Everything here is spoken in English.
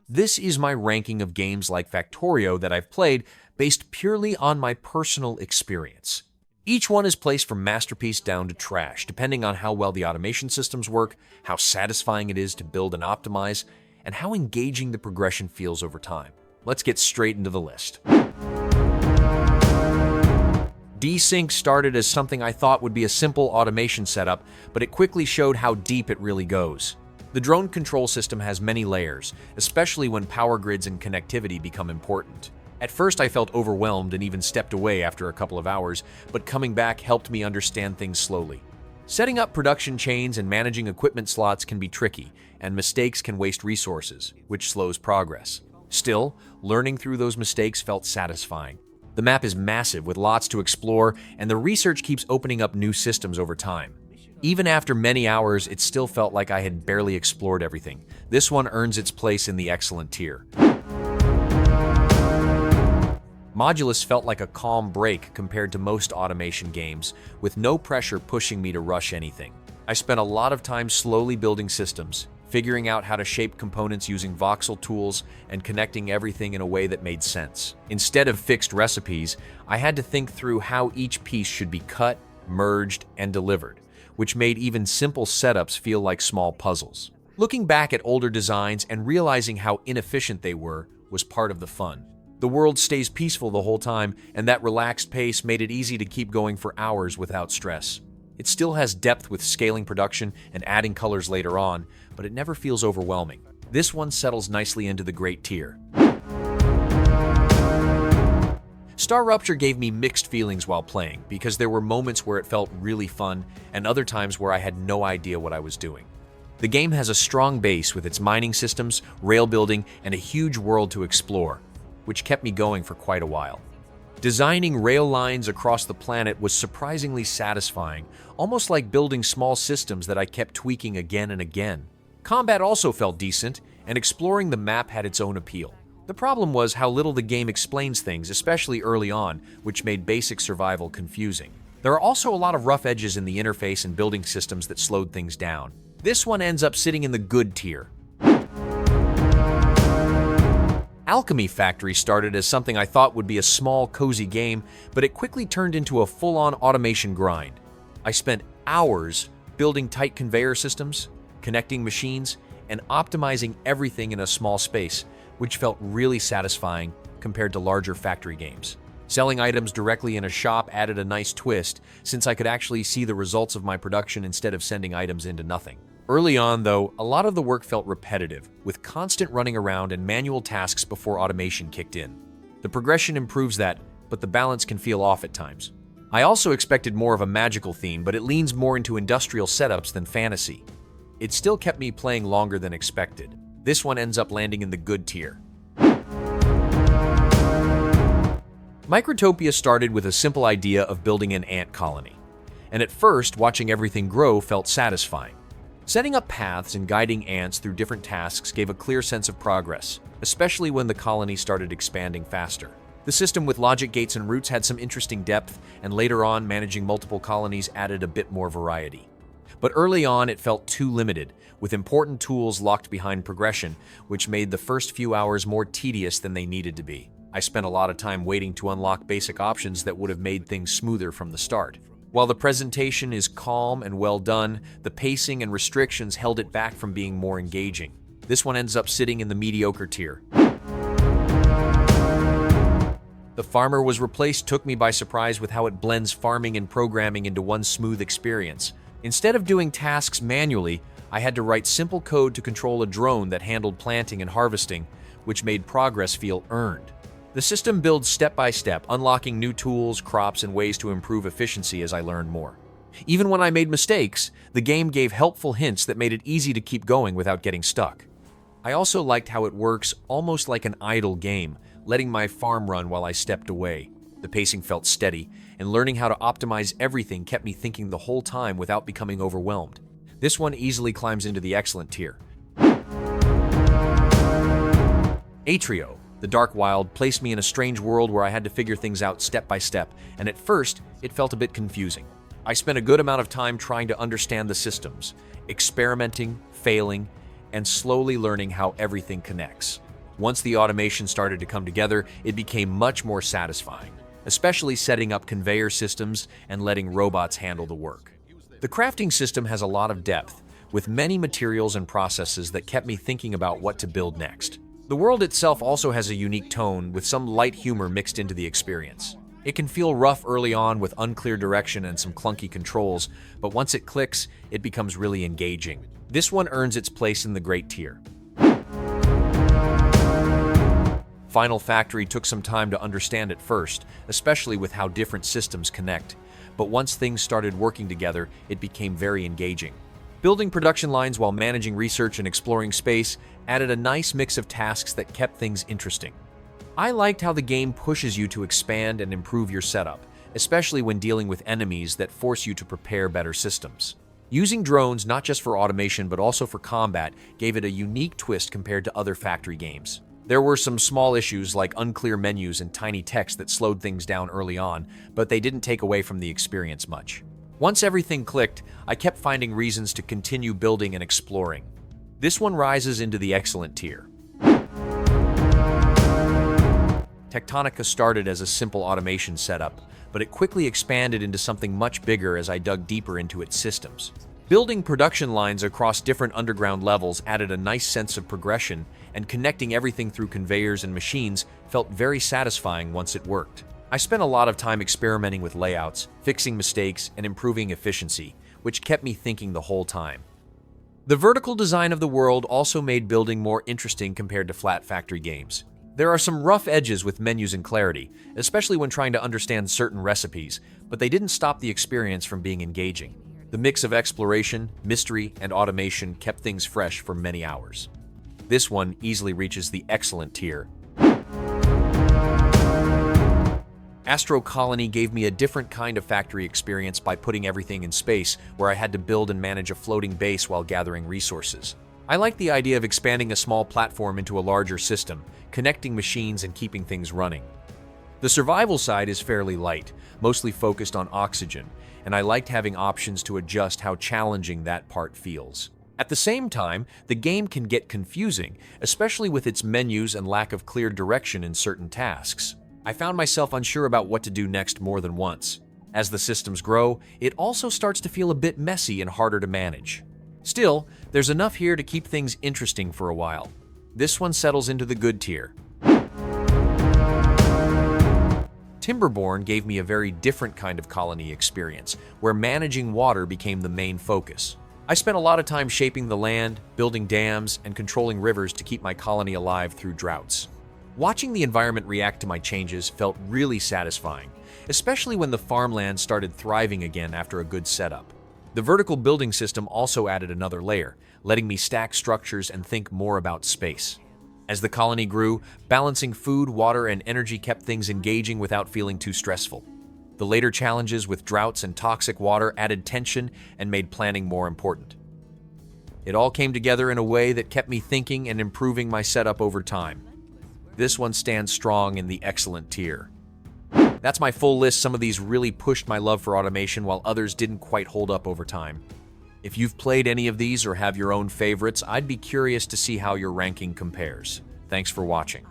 This is my ranking of games like Factorio that I've played based purely on my personal experience. Each one is placed from masterpiece down to trash, depending on how well the automation systems work, how satisfying it is to build and optimize, and how engaging the progression feels over time. Let's get straight into the list. Desynced started as something I thought would be a simple automation setup, but it quickly showed how deep it really goes. The drone control system has many layers, especially when power grids and connectivity become important. At first I felt overwhelmed and even stepped away after a couple of hours, but coming back helped me understand things slowly. Setting up production chains and managing equipment slots can be tricky, and mistakes can waste resources, which slows progress. Still, learning through those mistakes felt satisfying. The map is massive with lots to explore, and the research keeps opening up new systems over time. Even after many hours, it still felt like I had barely explored everything. This one earns its place in the excellent tier. Modulus felt like a calm break compared to most automation games, with no pressure pushing me to rush anything. I spent a lot of time slowly building systems, figuring out how to shape components using voxel tools and connecting everything in a way that made sense. Instead of fixed recipes, I had to think through how each piece should be cut, merged, and delivered, which made even simple setups feel like small puzzles. Looking back at older designs and realizing how inefficient they were was part of the fun. The world stays peaceful the whole time, and that relaxed pace made it easy to keep going for hours without stress. It still has depth with scaling production and adding colors later on, but it never feels overwhelming. This one settles nicely into the great tier. StarRupture gave me mixed feelings while playing, because there were moments where it felt really fun and other times where I had no idea what I was doing. The game has a strong base with its mining systems, rail building, and a huge world to explore, which kept me going for quite a while. Designing rail lines across the planet was surprisingly satisfying, almost like building small systems that I kept tweaking again and again. Combat also felt decent, and exploring the map had its own appeal. The problem was how little the game explains things, especially early on, which made basic survival confusing. There are also a lot of rough edges in the interface and building systems that slowed things down. This one ends up sitting in the good tier. Alchemy Factory started as something I thought would be a small, cozy game, but it quickly turned into a full-on automation grind. I spent hours building tight conveyor systems, connecting machines, and optimizing everything in a small space, which felt really satisfying compared to larger factory games. Selling items directly in a shop added a nice twist, since I could actually see the results of my production instead of sending items into nothing. Early on, though, a lot of the work felt repetitive, with constant running around and manual tasks before automation kicked in. The progression improves that, but the balance can feel off at times. I also expected more of a magical theme, but it leans more into industrial setups than fantasy. It still kept me playing longer than expected. This one ends up landing in the good tier. Microtopia started with a simple idea of building an ant colony, and at first, watching everything grow felt satisfying. Setting up paths and guiding ants through different tasks gave a clear sense of progress, especially when the colony started expanding faster. The system with logic gates and routes had some interesting depth, and later on, managing multiple colonies added a bit more variety. But early on, it felt too limited, with important tools locked behind progression, which made the first few hours more tedious than they needed to be. I spent a lot of time waiting to unlock basic options that would have made things smoother from the start. While the presentation is calm and well done, the pacing and restrictions held it back from being more engaging. This one ends up sitting in the mediocre tier. The Farmer Was Replaced took me by surprise with how it blends farming and programming into one smooth experience. Instead of doing tasks manually, I had to write simple code to control a drone that handled planting and harvesting, which made progress feel earned. The system builds step by step, unlocking new tools, crops, and ways to improve efficiency as I learned more. Even when I made mistakes, the game gave helpful hints that made it easy to keep going without getting stuck. I also liked how it works almost like an idle game, letting my farm run while I stepped away. The pacing felt steady, and learning how to optimize everything kept me thinking the whole time without becoming overwhelmed. This one easily climbs into the excellent tier. Atrio, the Dark Wild, placed me in a strange world where I had to figure things out step by step, and at first, it felt a bit confusing. I spent a good amount of time trying to understand the systems, experimenting, failing, and slowly learning how everything connects. Once the automation started to come together, it became much more satisfying, especially setting up conveyor systems and letting robots handle the work. The crafting system has a lot of depth, with many materials and processes that kept me thinking about what to build next. The world itself also has a unique tone, with some light humor mixed into the experience. It can feel rough early on with unclear direction and some clunky controls, but once it clicks, it becomes really engaging. This one earns its place in the great tier. Final Factory took some time to understand at first, especially with how different systems connect. But once things started working together, it became very engaging. Building production lines while managing research and exploring space added a nice mix of tasks that kept things interesting. I liked how the game pushes you to expand and improve your setup, especially when dealing with enemies that force you to prepare better systems. Using drones not just for automation but also for combat gave it a unique twist compared to other factory games. There were some small issues like unclear menus and tiny text that slowed things down early on, but they didn't take away from the experience much. Once everything clicked, I kept finding reasons to continue building and exploring. This one rises into the excellent tier. Techtonica started as a simple automation setup, but it quickly expanded into something much bigger as I dug deeper into its systems. Building production lines across different underground levels added a nice sense of progression, and connecting everything through conveyors and machines felt very satisfying once it worked. I spent a lot of time experimenting with layouts, fixing mistakes, and improving efficiency, which kept me thinking the whole time. The vertical design of the world also made building more interesting compared to flat factory games. There are some rough edges with menus and clarity, especially when trying to understand certain recipes, but they didn't stop the experience from being engaging. The mix of exploration, mystery, and automation kept things fresh for many hours. This one easily reaches the excellent tier. Astro Colony gave me a different kind of factory experience by putting everything in space, where I had to build and manage a floating base while gathering resources. I like the idea of expanding a small platform into a larger system, connecting machines and keeping things running. The survival side is fairly light, mostly focused on oxygen, and I liked having options to adjust how challenging that part feels. At the same time, the game can get confusing, especially with its menus and lack of clear direction in certain tasks. I found myself unsure about what to do next more than once. As the systems grow, it also starts to feel a bit messy and harder to manage. Still, there's enough here to keep things interesting for a while. This one settles into the good tier. Timberborn gave me a very different kind of colony experience, where managing water became the main focus. I spent a lot of time shaping the land, building dams, and controlling rivers to keep my colony alive through droughts. Watching the environment react to my changes felt really satisfying, especially when the farmland started thriving again after a good setup. The vertical building system also added another layer, letting me stack structures and think more about space. As the colony grew, balancing food, water, and energy kept things engaging without feeling too stressful. The later challenges with droughts and toxic water added tension and made planning more important. It all came together in a way that kept me thinking and improving my setup over time. This one stands strong in the excellent tier. That's my full list. Some of these really pushed my love for automation, while others didn't quite hold up over time. If you've played any of these or have your own favorites, I'd be curious to see how your ranking compares. Thanks for watching.